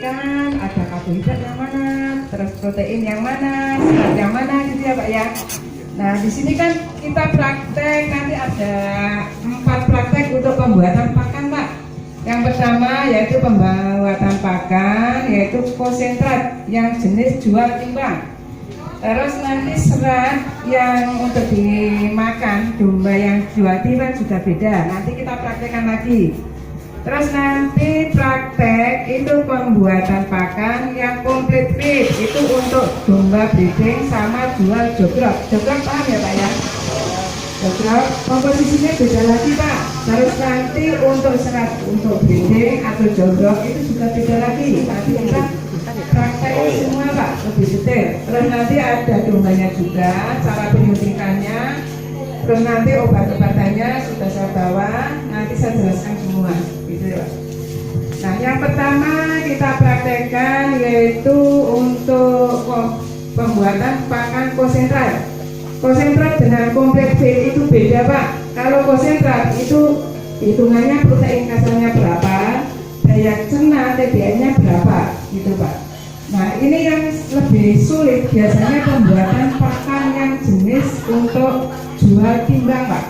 ikan, ada karbohidrat yang mana, terus protein yang mana, serat yang mana gitu ya Pak ya. Nah di sini kan kita praktek, nanti ada 4 praktek untuk pembuatan pakan Pak. Yang pertama yaitu pembuatan pakan, yaitu konsentrat yang jenis jual timbang. Terus nanti serat yang untuk dimakan domba yang jual timbang juga beda, nanti kita praktekkan lagi. Terus nanti praktek itu pembuatan pakan yang komplit feed, itu untuk domba breeding sama jual jogrok. Jogrok paham ya Pak ya? Jogrok komposisinya beda lagi Pak. Terus nanti untuk serat untuk breeding atau jogrok itu juga beda lagi. Nanti kita praktek semua Pak, lebih detail. Terus nanti ada dombanya juga, cara penyuntikannya. Terus nanti obat-obatannya sudah saya bawa, nanti saya jelaskan semua gitu ya. Nah yang pertama kita praktekkan yaitu untuk pembuatan pakan konsentrat. Konsentrat dengan komplit feed itu beda Pak. Kalau konsentrat itu hitungannya protein kasarnya berapa, daya cerna TDN-nya berapa gitu Pak. Nah ini yang lebih sulit biasanya pembuatan pakan yang jenis untuk jual timbang Pak.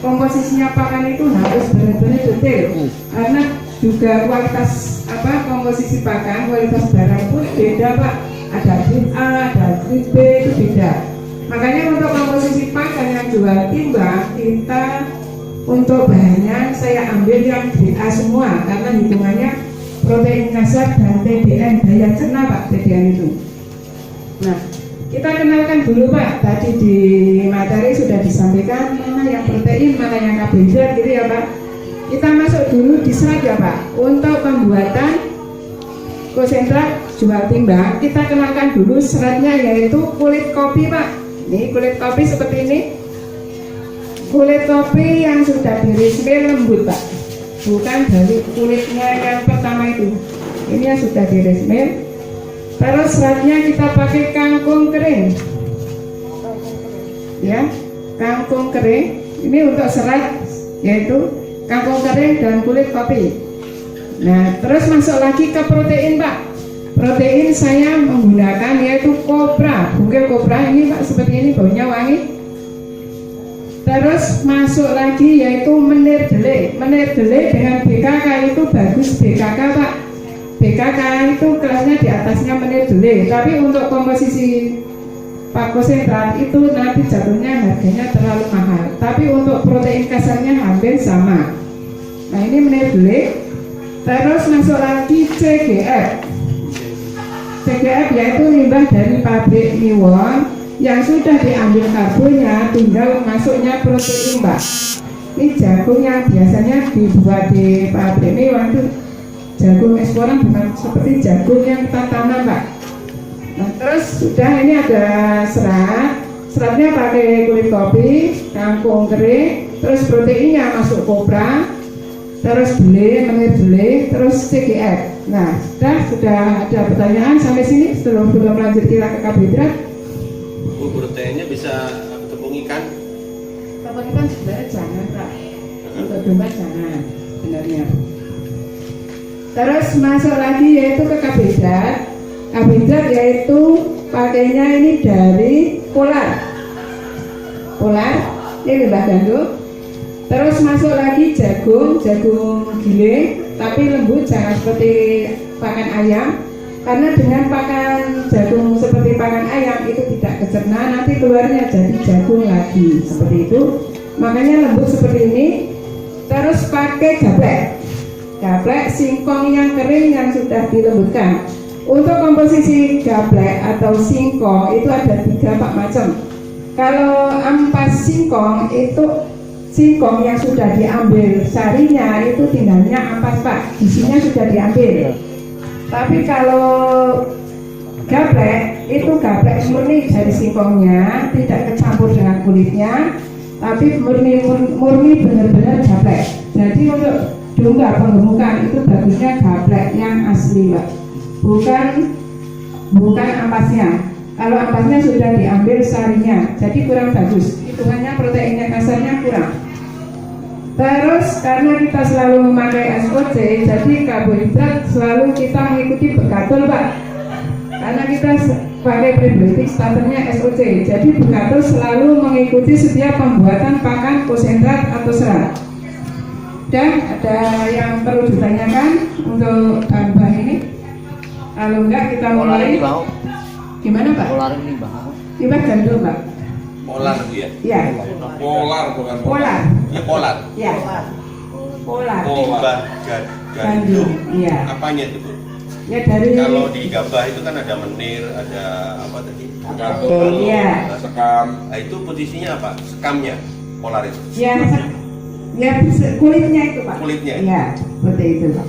Komposisinya pakan itu harus benar-benar detail karena juga kualitas komposisi pakan, kualitas barang pun beda Pak. Ada grade A, ada grade B itu beda. Makanya untuk komposisi pakan yang jual timbang kita untuk bahannya saya ambil yang grade A semua karena hitungannya protein kasar dan TDN daya cerna Pak, TDN itu. Nah kita kenalkan dulu Pak, tadi di materi sudah disampaikan mana yang protein, mana yang karbohidrat gitu ya Pak. Kita masuk dulu di serat ya Pak. Untuk pembuatan konsentrat jual timbang, kita kenalkan dulu seratnya yaitu kulit kopi Pak. Ini kulit kopi seperti ini. Kulit kopi yang sudah diresmil lembut Pak. Bukan dari kulitnya yang pertama itu. Ini yang sudah diresmil. Terus seratnya kita pakai kangkung kering, ya, kangkung kering. Ini untuk serat yaitu kangkung kering dan kulit kopi. Nah, terus masuk lagi ke protein Pak. Protein saya menggunakan yaitu kopra, bungkil kopra ini Pak seperti ini baunya wangi. Terus masuk lagi yaitu menir dele. Menir dele dengan BKK itu bagus BKK Pak. BKK itu kelasnya di atasnya menir dele, tapi untuk komposisi Pak konsentrat itu nanti jatuhnya harganya terlalu mahal. Tapi untuk protein kasarnya hampir sama. Nah ini menir dele. Terus masuk lagi CGF. CGF yaitu limbah dari pabrik Niwon yang sudah diambil karbonnya, tinggal masuknya protein Pak. Ini jagung yang biasanya dibuat di pabrik Niwon itu jagung eksporan, bukan seperti jagung yang kita tanam Pak. Nah terus sudah ini ada seratnya pakai kulit kopi, kangkung kering, terus proteinnya masuk kopra, terus bele, menir bele, terus CGF. Nah sudah ada pertanyaan sampai sini sebelum lanjut kita ke karbohidrat. Proteinnya bisa tepung ikan? Tepung ikan sebenarnya jangan Pak, untuk domba jangan sebenarnya. Terus masuk lagi yaitu ke karbohidrat. Karbohidrat yaitu pakainya ini dari polar, ini limbah gandum. Terus masuk lagi jagung giling, tapi lembut, jangan seperti pakan ayam. Karena dengan pakan jagung seperti pakan ayam itu tidak kecerna, nanti keluarnya jadi jagung lagi seperti itu. Makanya lembut seperti ini. Terus pakai gaplek singkong yang kering yang sudah dilembutkan. Untuk komposisi gaplek atau singkong itu ada 3 Pak macam. Kalau ampas singkong itu singkong yang sudah diambil sarinya itu tinggalnya ampas Pak, isinya sudah diambil. Tapi kalau gaplek itu gaplek murni dari singkongnya, tidak kecampur dengan kulitnya, tapi murni benar-benar gaplek. Jadi untuk domba penggemukan itu bagusnya gaplek yang asli Pak, bukan ampasnya. Kalau ampasnya sudah diambil sarinya, jadi kurang bagus. Hitungannya proteinnya kasarnya kurang. Terus karena kita selalu memakai SOC, jadi karbohidrat selalu kita mengikuti Bekatul Pak. Karena kita pakai prebiotik starternya SOC, jadi Bekatul selalu mengikuti setiap pembuatan pakan konsentrat atau serat. Dan ada yang perlu ditanyakan untuk bahan ini? Kalau enggak kita mulai. Gimana Pak? Polar ini Bang. Coba gandul Pak. Polar itu ya? Ya. Polar bukan Polar. Ya polar. Ya. Polar. Limbah gandum. Iya. Apanya itu Bu? Ya dari. Kalau di gabah itu kan ada menir, ada apa tadi? Iya. Sekam. Nah, itu posisinya apa? Sekamnya polar itu. Ya. Ya kulitnya itu Pak. Kulitnya. Iya, seperti itu Pak.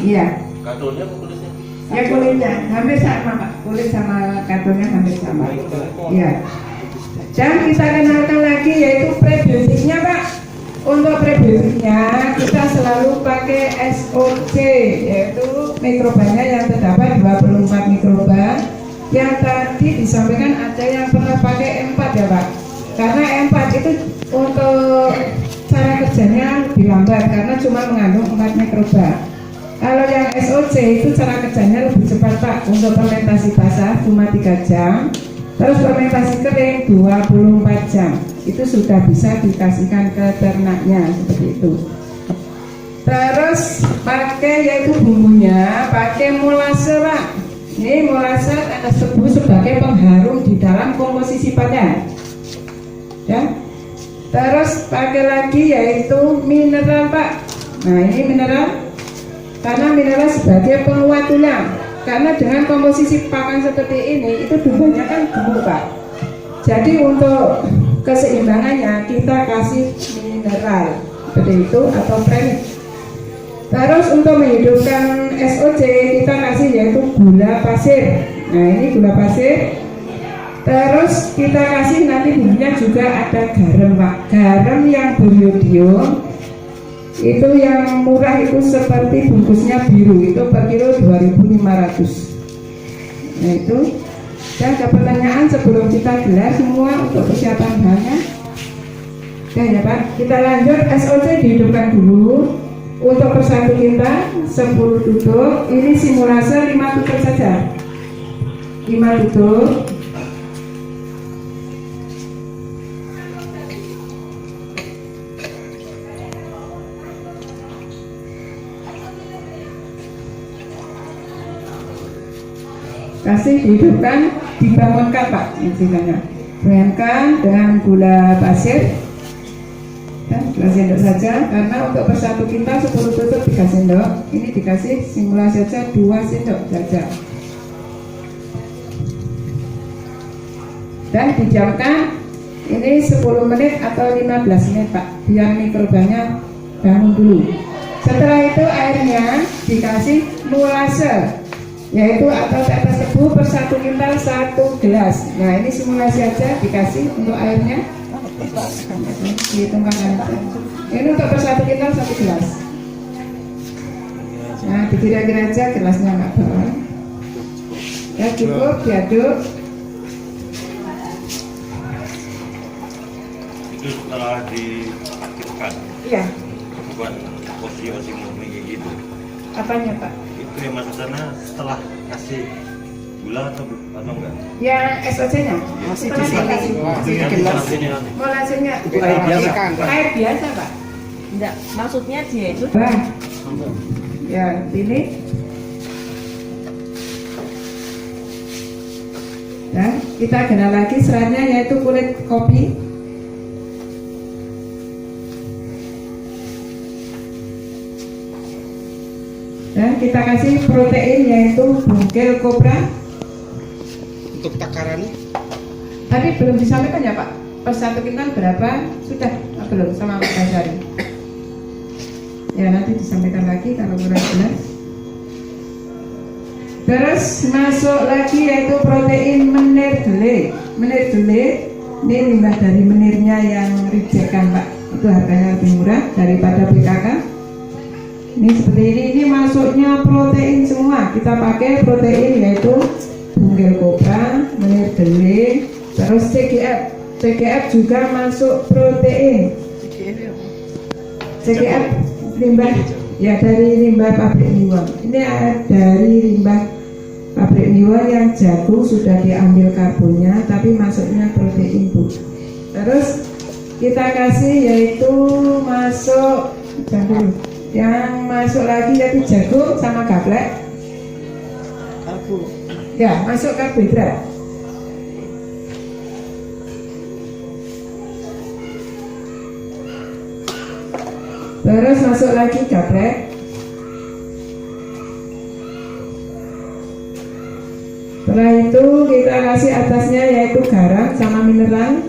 Iya. Katulnya apa kulitnya? Ya kulitnya hampir sama Pak. Kulit sama katulnya hampir sama. Iya. Dan kita kenalkan lagi yaitu prebiotiknya Pak. Untuk prebiotiknya kita selalu pakai SOC, yaitu mikrobanya yang terdapat 24 mikroba. Yang tadi disampaikan ada yang pernah pakai M4 ya Pak. Karena M4 itu untuk cara kerjanya lebih lambat karena cuma mengandung 4 mikroba. Kalau yang SOC itu cara kerjanya lebih cepat Pak. Untuk fermentasi basah cuma 3 jam, terus fermentasi kering 24 jam. Itu sudah bisa dikasihkan ke ternaknya seperti itu. Terus pakai yaitu bumbunya pakai molase Pak. Ini molase ada sebut sebagai pengharum di dalam komposisi pakan. Ya. Terus pakai lagi yaitu mineral Pak. Nah ini mineral, karena mineral sebagai penguat tulang. Karena dengan komposisi pakan seperti ini itu jumlahnya kan gemuk Pak. Jadi untuk keseimbangannya kita kasih mineral seperti itu atau premix. Terus untuk menghidupkan SOC kita kasih yaitu gula pasir. Nah ini gula pasir. Terus kita kasih nanti bumbunya juga ada garam Pak. Garam yang beriodium itu yang murah itu seperti bungkusnya biru itu per kilo 2.500. Nah itu. Dan ada pertanyaan sebelum kita gelar semua untuk persiapan bahannya. Oke ya Pak. Kita lanjut SOC dihidupkan dulu. Untuk per satu kita 10 tutup. Ini simulase 5 tutup saja. 5 tutup. Kasih dihidupkan, dibangunkan Pak, intinya bangunkan dengan gula pasir dan 2 sendok saja, karena untuk per satu kintal 10 tutup 3 sendok, ini dikasih simulasi saja 2 sendok saja dan didiamkan ini 10 menit atau 15 menit Pak, biar mikrobanya bangun dulu. Setelah itu airnya dikasih molase, yaitu atau tetes tebu per 1 kintal 1 gelas. Nah ini simulasi aja dikasih untuk airnya. Ditumpahkan aja. Ini untuk per 1 kintal 1 gelas. Nah dikira-kira aja gelasnya nggak bawa. Ya cukup diaduk. Itu setelah diaktifkan. Iya. Buat posisi kayak gitu. Apanya Pak? Itu yang masuk sana setelah kasih gula atau enggak? Ya SOC-nya. Setelah dikasih molasenya. Itu air biasa kan? Air biasa Pak. Enggak, maksudnya dia itu Wah. Ya ini. Dan kita kenal lagi seratnya yaitu kulit kopi. Dan kita kasih protein yaitu bungkil kopra. Untuk takarannya Tadi belum disampaikan ya Pak, per 1 kintal berapa? Sudah belum sama Pak Basari. Ya nanti disampaikan lagi kalau kurang jelas. Terus masuk lagi yaitu protein menir gele. Menir gele ini limbah dari menirnya yang rijekan Pak. Itu harganya lebih murah daripada PKK. Ini seperti ini masuknya protein semua. Kita pakai protein yaitu bungkil kopra, menir gele, terus CGF. CGF juga masuk protein. CGF limbah ya dari limbah pabrik Niwon. Ini dari limbah pabrik Niwon yang jagung sudah diambil karbonnya, tapi masuknya protein Bu. Terus kita kasih yaitu masuk jagung. Yang masuk lagi yaitu jagung sama gaplek. Ya, masuk karbohidrat. Terus masuk lagi gaplek. Setelah itu kita kasih atasnya yaitu garam sama mineral.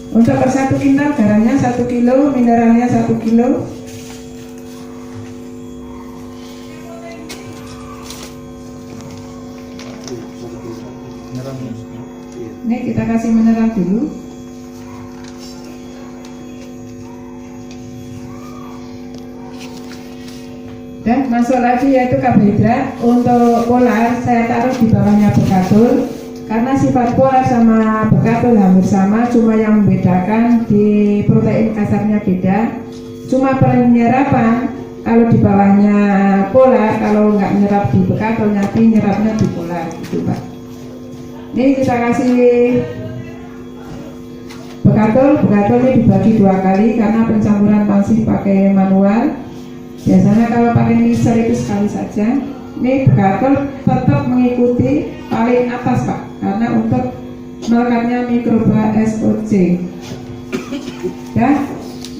Untuk per 1 kintal garamnya 1 kilo, mineralnya 1 kilo. Ini kita kasih mineral dulu. Dan masuk lagi yaitu karbohidrat. Untuk polar saya taruh di bawahnya bekatul. Karena sifat polar sama bekatul hampir sama, cuma yang membedakan di protein kasarnya beda. Cuma penyerapan kalau di bawahnya polar, kalau nggak nyerap di bekatul nanti nyerapnya di polar gitu Pak. Ini kita kasih bekatul ini dibagi 2 kali karena pencampuran masih pakai manual. Biasanya kalau pakai mixer itu sekali saja. Ini bekatul tetap mengikuti paling atas Pak, karena untuk melekatnya mikroba SOC. Ya.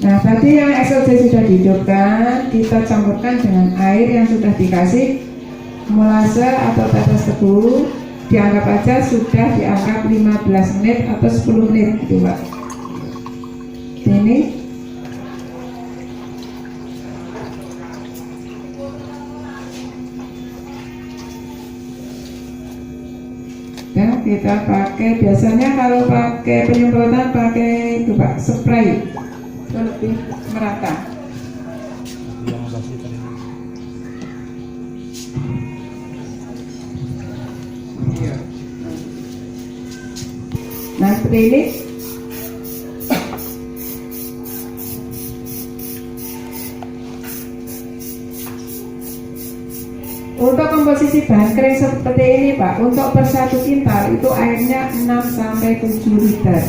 Nah tadi yang SOC sudah dihidupkan, kita campurkan dengan air yang sudah dikasih molase atau tetes tebu. Dianggap aja sudah dianggap 15 menit atau 10 menit gitu Pak. Ini ya, kita pakai biasanya kalau pakai penyemprotan pakai itu Pak, spray itu lebih merata. Nah seperti ini. Untuk komposisi bahan kering seperti ini Pak, untuk per 1 kintal itu airnya 6-7 liter.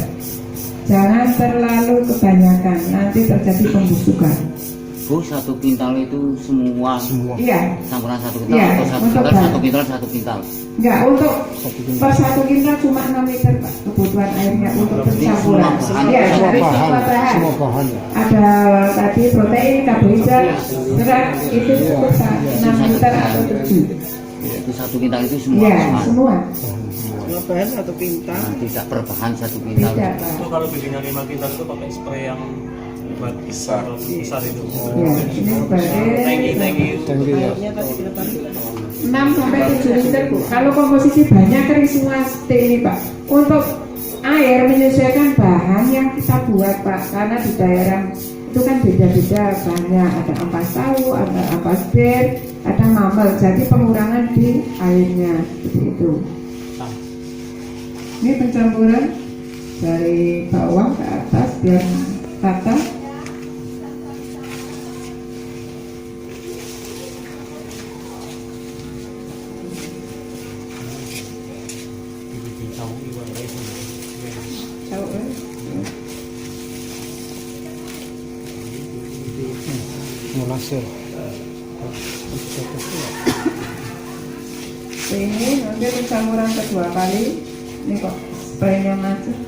Jangan terlalu kebanyakan, nanti terjadi pembusukan. Bu, 1 kintal itu semua Iya. campuran 1 kintal Iya, atau 1 untuk kintal, bahan. 1 kintal, 1 kintal. Enggak, untuk per 1 kintal cuma 6 liter Pak, kebutuhan airnya untuk pencampuran. Semua bahan, Iya, semua dari bahan, semua bahan. semua bahan. Ada tadi protein, karbohidrat, serat itu cukup 6 liter atau 7. Itu 1 kintal itu semua Iya, bahan. semua. Semua bahan 1 kintal. Nah, tidak per bahan 1 kintal. Tidak Pak. Itu kalau bikinnya 5 kintal itu pakai spray yang buat Besar. besar itu. Ya, ini sebagai Tangki ya. 6-7 liter Bu. Kalau komposisi bahannya kering semua seperti ini Pak. Untuk air menyesuaikan bahan yang kita buat Pak, karena di daerah itu kan beda-beda bahannya, ada ampas tahu, ada ampas bir, ada mamel, jadi pengurangan di airnya seperti itu. Ini pencampuran dari bawah ke atas biar rata. Tahu kan? Molase. Ini nanti pencampuran kedua kali. Ini kok spraynya masuk.